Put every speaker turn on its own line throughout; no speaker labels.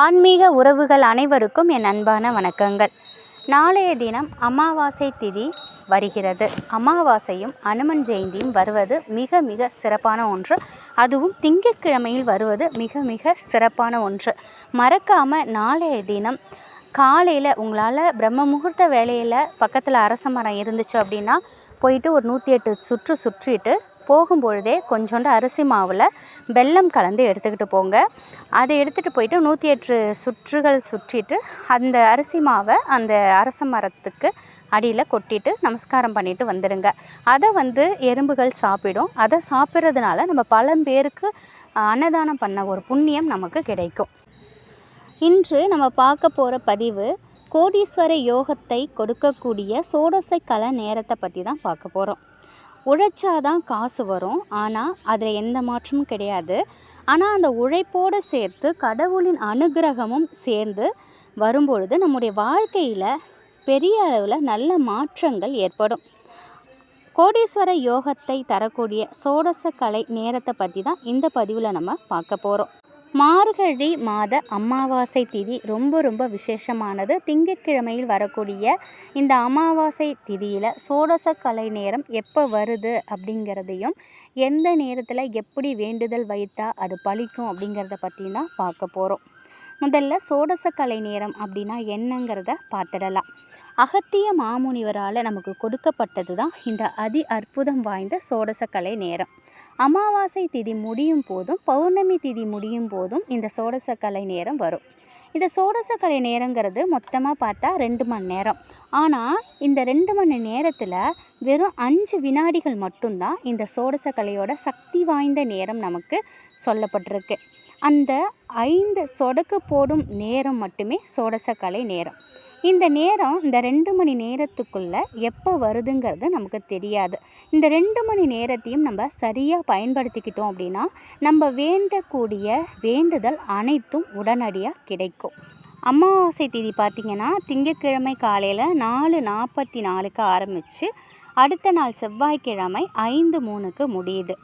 ஆன்மீக உறவுகள் அனைவருக்கும் என் அன்பான வணக்கங்கள். நாளைய தினம் அமாவாசை திதி வருகிறது. அமாவாசையும் அனுமன் ஜெயந்தியும் வருவது மிக மிக சிறப்பான ஒன்று. அதுவும் திங்கட்கிழமையில் வருவது மிக மிக சிறப்பான ஒன்று. மறக்காமல் நாளைய தினம் காலையில் உங்களால் பிரம்ம முகூர்த்த வேலையில் பக்கத்தில் அரச மரம் இருந்துச்சு அப்படின்னா போயிட்டு ஒரு 108 சுற்று சுற்றிட்டு போகும்பொழுதே கொஞ்சோண்டு அரிசி மாவில் வெல்லம் கலந்து எடுத்துக்கிட்டு போங்க. அதை எடுத்துகிட்டு போயிட்டு 108 சுற்றுகள் சுற்றிட்டு அந்த அரிசி மாவை அந்த அரச மரத்துக்கு அடியில் கொட்டிட்டு நமஸ்காரம் பண்ணிட்டு வந்துடுங்க. அதை எறும்புகள் சாப்பிடும். அதை சாப்பிட்றதுனால நம்ம பல பேருக்கு அன்னதானம் பண்ண ஒரு புண்ணியம் நமக்கு கிடைக்கும். இன்று நம்ம பார்க்க போகிற பதிவு கோடீஸ்வர யோகத்தை கொடுக்கக்கூடிய சோடசை கல நேரத்தை பற்றி தான் பார்க்க போகிறோம். உழைச்சாதான் காசு வரும், ஆனால் அதில் எந்த மாற்றமும் கிடையாது. ஆனால் அந்த உழைப்போடு சேர்த்து கடவுளின் அனுகிரகமும் சேர்ந்து வரும்பொழுது நம்முடைய வாழ்க்கையில் பெரிய அளவில் நல்ல மாற்றங்கள் ஏற்படும். கோடீஸ்வர யோகத்தை தரக்கூடிய சோடச கலை நேரத்தை பற்றி தான் இந்த பதிவில் நம்ம பார்க்க போகிறோம். மார்கழி மாத அமாவாசை திதி ரொம்ப ரொம்ப விசேஷமானது. திங்கட்கிழமையில் வரக்கூடிய இந்த அமாவாசை திதியில் சோடச கலை நேரம் எப்போ வருது அப்படிங்கிறதையும் எந்த நேரத்தில் எப்படி வேண்டுதல் வைத்தா அது பலிக்கும் அப்படிங்கிறத பற்றி தான் பார்க்க போகிறோம். முதல்ல சோடச கலை நேரம் அப்படின்னா என்னங்கிறத பார்த்துடலாம். அகத்திய மாமுனிவரால் நமக்கு கொடுக்கப்பட்டது தான் இந்த அதி அற்புதம் வாய்ந்த சோடச கலை நேரம். அமாவாசை திதி முடியும் போதும் பௌர்ணமி திதி முடியும் போதும் இந்த சோடச கலை நேரம் வரும். இந்த சோடச கலை நேரங்கிறது மொத்தமாக பார்த்தா 2 மணி நேரம். ஆனால் இந்த 2 மணி நேரத்தில் வெறும் 5 வினாடிகள் மட்டும்தான் இந்த சோடச கலையோட சக்தி வாய்ந்த நேரம் நமக்கு சொல்லப்பட்டிருக்கு. அந்த 5 சொடக்கு போடும் நேரம் மட்டுமே சோடச கலை நேரம். இந்த நேரம் இந்த 2 மணி நேரத்துக்குள்ளே எப்போ வருதுங்கிறது நமக்கு தெரியாது. இந்த 2 மணி நேரத்தையும் நம்ம சரியாக பயன்படுத்திக்கிட்டோம் அப்படின்னா நம்ம வேண்டக்கூடிய வேண்டுதல் அனைத்தும் உடனடியாக கிடைக்கும். அமாவாசை திதி பார்த்திங்கன்னா திங்கட்கிழமை காலையில் 4:44க்கு ஆரம்பித்து அடுத்த நாள் செவ்வாய்க்கிழமை 5:03க்கு முடியுது.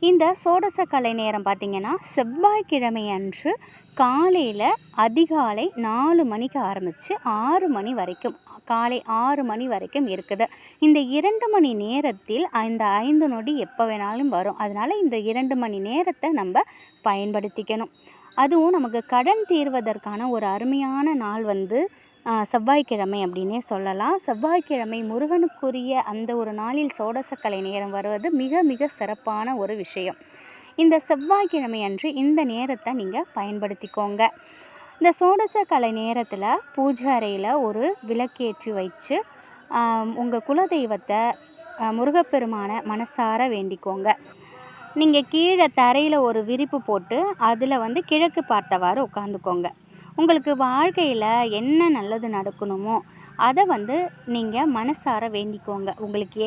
இந்த சோடச கலை நேரம் பார்த்திங்கன்னா செவ்வாய்க்கிழமை அன்று காலையில் அதிகாலை 4 மணிக்கு ஆரம்பித்து 6 மணி வரைக்கும் காலை 6 மணி வரைக்கும் இருக்குது. இந்த 2 மணி நேரத்தில் இந்த 5 நொடி எப்போ வேணாலும் வரும். அதனால் இந்த 2 மணி நேரத்தை நம்ம பயன்படுத்திக்கணும். அதுவும் நமக்கு கடன் தீர்வதற்கான ஒரு அருமையான நாள் செவ்வாய்க்கிழமை அப்படின்னே சொல்லலாம். செவ்வாய்க்கிழமை முருகனுக்குரிய அந்த ஒரு நாளில் சோடச கலை நேரம் வருவது மிக மிக சிறப்பான ஒரு விஷயம். இந்த செவ்வாய்க்கிழமை அன்று இந்த நேரத்தை நீங்கள் பயன்படுத்திக்கோங்க. இந்த சோடச கலை நேரத்தில் பூஜை அறையில் ஒரு விளக்கேற்றி வச்சு உங்கள் குலதெய்வத்தை முருகப்பெருமான மனசார வேண்டிக்கோங்க. நீங்கள் கீழே தரையில் ஒரு விரிப்பு போட்டு அதில் கிழக்கு பார்த்தவாறு உட்காந்துக்கோங்க. உங்களுக்கு வாழ்க்கையில் என்ன நல்லது நடக்கணுமோ அதை நீங்கள் மனசார வேண்டிக்கோங்க. உங்களுக்கு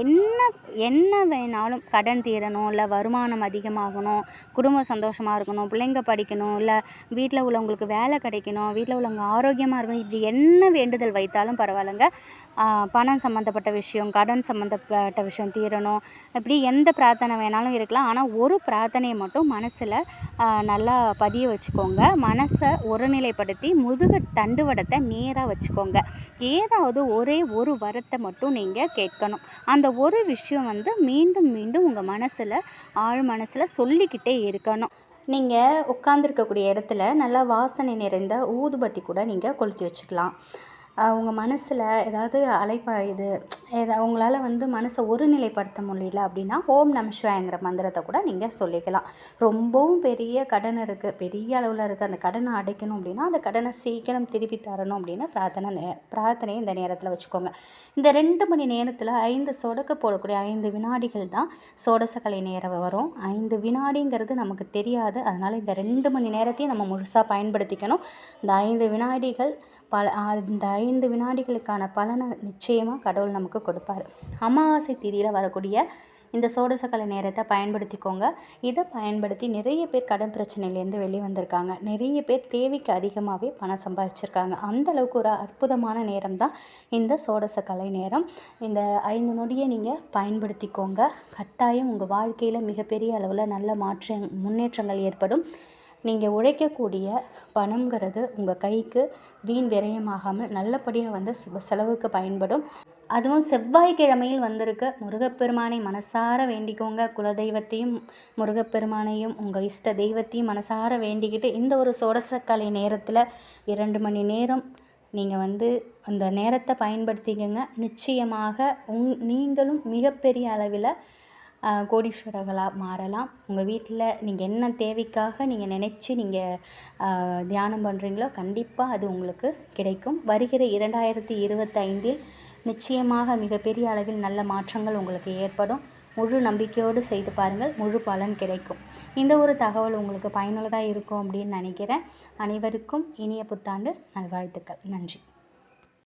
என்ன வேணாலும், கடன் தீரணும், இல்லை வருமானம் அதிகமாகணும், குடும்பம் சந்தோஷமாக இருக்கணும், பிள்ளைங்க படிக்கணும், இல்லை வீட்டில் உள்ளவங்களுக்கு வேலை கிடைக்கணும், வீட்டில் உள்ளவங்க ஆரோக்கியமாக இருக்கணும், இப்படி என்ன வேண்டுதல் வைத்தாலும் பரவாயில்லைங்க. பணம் சம்மந்தப்பட்ட விஷயம், கடன் சம்மந்தப்பட்ட விஷயம் தீரணும், இப்படி எந்த பிரார்த்தனை வேணாலும் இருக்கலாம். ஆனால் ஒரு பிரார்த்தனையை மட்டும் மனசில் நல்லா பதிய வச்சுக்கோங்க. மனசை ஒருநிலைப்படுத்தி முதுகு தண்டுவடத்தை நேராக வச்சுக்கோங்க. ஏதாவது ஒரே ஒரு வரத்தை மட்டும் நீங்கள் கேட்கணும். அந்த ஒரு விஷயம் மீண்டும் மீண்டும் உங்கள் மனசில் ஆழ் மனசில் சொல்லிக்கிட்டே இருக்கணும். நீங்கள் உட்கார்ந்துருக்கக்கூடிய இடத்துல நல்லா வாசனை நிறைந்த ஊதுபத்தி கூட நீங்கள் கொளுத்தி வச்சுக்கலாம். உங்கள் மனசில் ஏதாவது அலைப்பாயுது, உங்களால் மனசை ஒருநிலைப்படுத்த முடியல அப்படின்னா ஓம் நம சிவாயங்கிற மந்திரத்தை கூட நீங்கள் சொல்லிக்கலாம். ரொம்பவும் பெரிய கடன் இருக்குது, பெரிய அளவில் இருக்குது, அந்த கடனை அடைக்கணும் அப்படின்னா அந்த கடனை சீக்கிரம் திருப்பி தரணும் அப்படின்னு பிரார்த்தனையை இந்த நேரத்தில் வச்சுக்கோங்க. இந்த 2 மணி நேரத்தில் 5 சொடக்கு போடக்கூடிய 5 வினாடிகள் தான் சோடச கலை நேரம் வரும். 5 வினாடிங்கிறது நமக்கு தெரியாது. அதனால் இந்த 2 மணி நேரத்தையும் நம்ம முழுசாக பயன்படுத்திக்கணும். இந்த 5 வினாடிகள் இந்த 5 வினாடிகளுக்கான பலனை நிச்சயமாக கடவுள் நமக்கு கொடுப்பார். அமாவாசை திதியில் வரக்கூடிய இந்த சோடச கலை நேரத்தை பயன்படுத்திக்கோங்க. இதை பயன்படுத்தி நிறைய பேர் கடன் பிரச்சனையிலேருந்து வெளியே வந்திருக்காங்க. நிறைய பேர் தேவைக்கு அதிகமாகவே பணம் சம்பாதிச்சிருக்காங்க. அந்தளவுக்கு ஒரு அற்புதமான நேரம் தான் இந்த சோடச கலை நேரம். இந்த 5 நொடியை நீங்கள் பயன்படுத்திக்கோங்க. கட்டாயம் உங்கள் வாழ்க்கையில் மிகப்பெரிய அளவில் நல்ல முன்னேற்றங்கள் ஏற்படும். நீங்கள் உழைக்கக்கூடிய பணங்கிறது உங்கள் கைக்கு வீண் விரயமாகாமல் நல்லபடியாக வந்து சுப செலவுக்கு பயன்படும். அதுவும் செவ்வாய்க்கிழமையில் வந்திருக்க முருகப்பெருமானை மனசார வேண்டிக்கோங்க. குலதெய்வத்தையும் முருகப்பெருமானையும் உங்கள் இஷ்ட தெய்வத்தையும் மனசார வேண்டிக்கிட்டு இந்த ஒரு சோடசக்கலை நேரத்தில் 2 மணி நேரம் நீங்கள் வந்து அந்த நேரத்தை பயன்படுத்திக்கங்க. நிச்சயமாக நீங்களும் மிகப்பெரிய அளவில் கோடீஸ்வரர்களாக மாறலாம். உங்கள் வீட்டில் நீங்கள் என்ன தேவைக்காக நீங்கள் நினச்சி நீங்கள் தியானம் பண்ணுறீங்களோ கண்டிப்பாக அது உங்களுக்கு கிடைக்கும். வருகிற 2025இல் நிச்சயமாக மிகப்பெரிய அளவில் நல்ல மாற்றங்கள் உங்களுக்கு ஏற்படும். முழு நம்பிக்கையோடு செய்து பாருங்கள், முழு பலன் கிடைக்கும். இந்த ஒரு தகவல் உங்களுக்கு பயனுள்ளதாக இருக்கும் அப்படின்னு நினைக்கிறேன். அனைவருக்கும் இனிய புத்தாண்டு நல்வாழ்த்துக்கள். நன்றி.